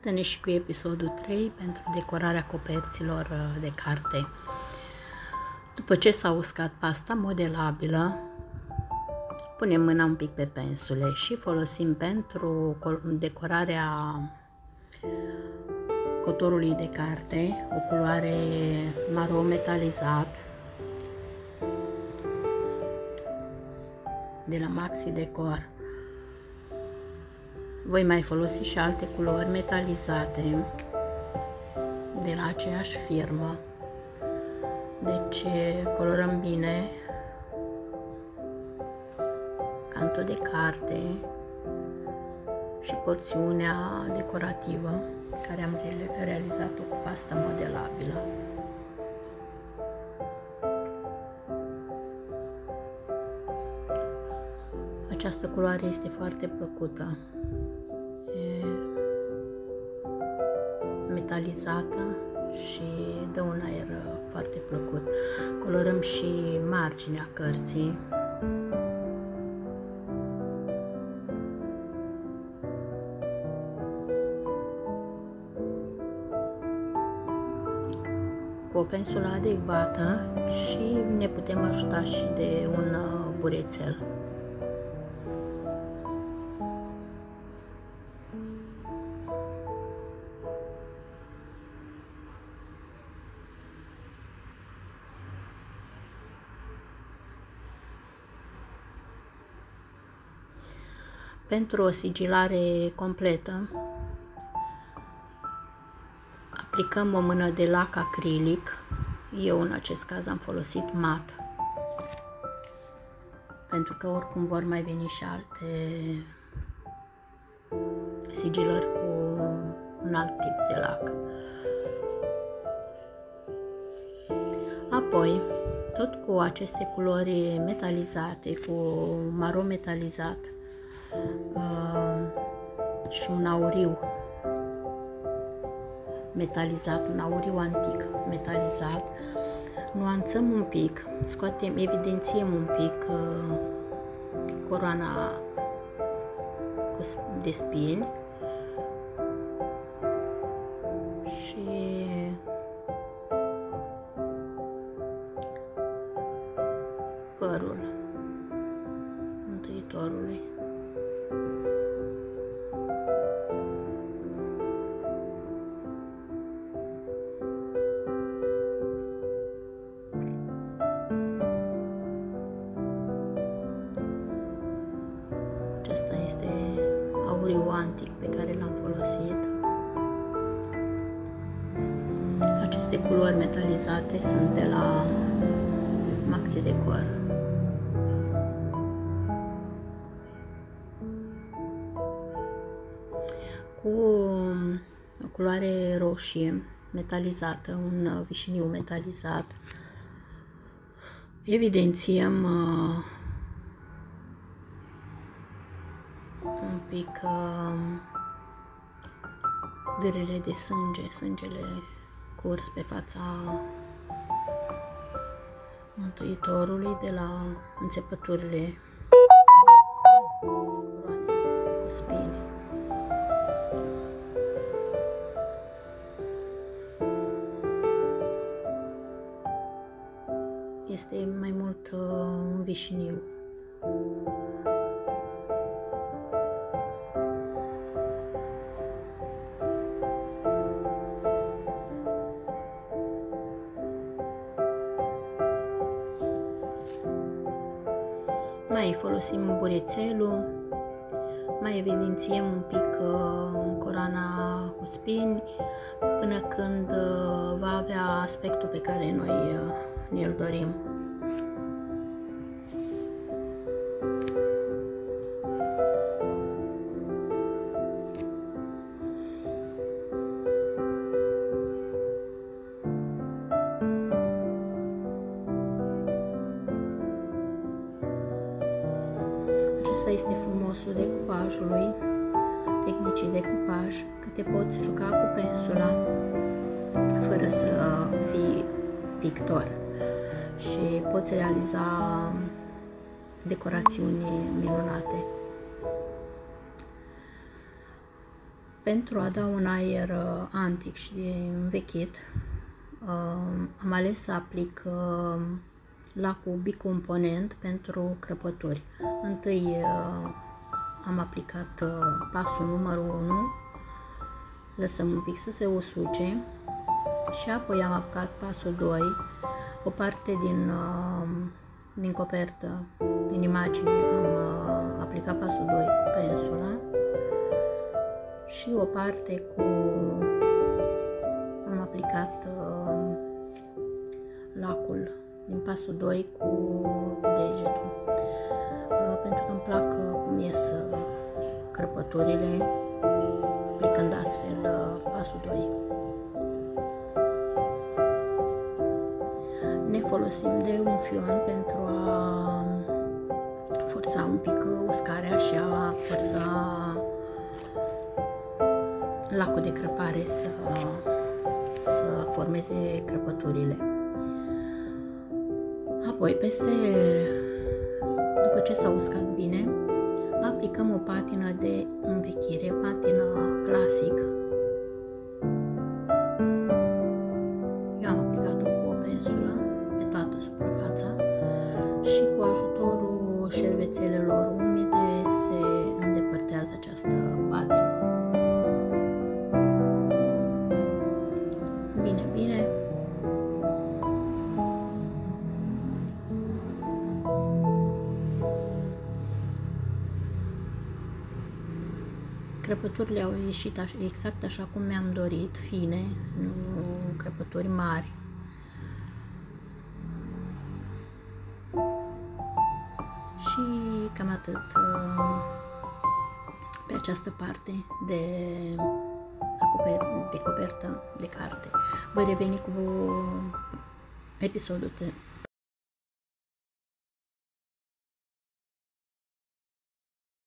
Iată-ne și cu episodul 3 pentru decorarea coperților de carte. După ce s-a uscat pasta modelabilă, punem mâna un pic pe pensule și folosim pentru decorarea cotorului de carte o culoare maro metalizat de la Maxi Decor. Voi mai folosi și alte culori metalizate de la aceeași firmă. Deci colorăm bine cantul de carte și porțiunea decorativă care am realizat-o cu pasta modelabilă. Această culoare este foarte plăcută, e metalizată și dă un aer foarte plăcut. Colorăm și marginea cărții. Cu o pensulă adecvată și ne putem ajuta și de un burețel. Pentru o sigilare completă, aplicăm o mână de lac acrilic. Eu în acest caz am folosit mat, pentru că oricum vor mai veni și alte sigilări cu un alt tip de lac. Apoi, tot cu aceste culori metalizate, cu maro metalizat și un auriu metalizat, un auriu antic metalizat, nuanțăm un pic, evidențiem un pic coroana de spini și părul Mântuitorului. Acesta este auriu antic pe care l-am folosit. Aceste culori metalizate sunt de la Maxi Decor. Cu o culoare roșie metalizată, un vișiniu metalizat, evidențiem un pic dârele de sânge, sângele curs pe fața Mântuitorului de la înțepăturile coroanei cu spini. Este mai mult un vișiniu. Mai folosim burețelul, mai evidențiem un pic coroana cu spini până când va avea aspectul pe care noi ne-l dorim. Acesta este frumosul decupajului, tehnicii de decupaj, că te poți juca cu pensula fără să fii pictor și poți realiza decorațiuni minunate. Pentru a da un aer antic și învechit, am ales să aplic lacul bicomponent pentru crăpături. Întâi am aplicat pasul numărul 1, lăsăm un pic să se usuce și apoi am aplicat pasul 2, o parte din copertă, din imagine, am aplicat pasul 2 cu pensula și o parte am aplicat lacul din pasul 2 cu degetul, pentru că îmi plac cum ies crăpăturile aplicând astfel pasul 2. Ne folosim de un fion pentru a forța un pic uscarea și a forța lacul de crăpare să formeze crăpăturile. Apoi, după ce s-a uscat bine, aplicăm o patină de învechire, patină clasic. Eu am aplicat-o cu o pensulă pe toată suprafața și cu ajutorul șervețelelor umede se îndepărtează această patină. Bine. Crăpăturile au ieșit exact așa cum mi-am dorit, fine, nu crăpături mari. Și cam atât pe această parte de copertă de carte. Voi reveni cu episodul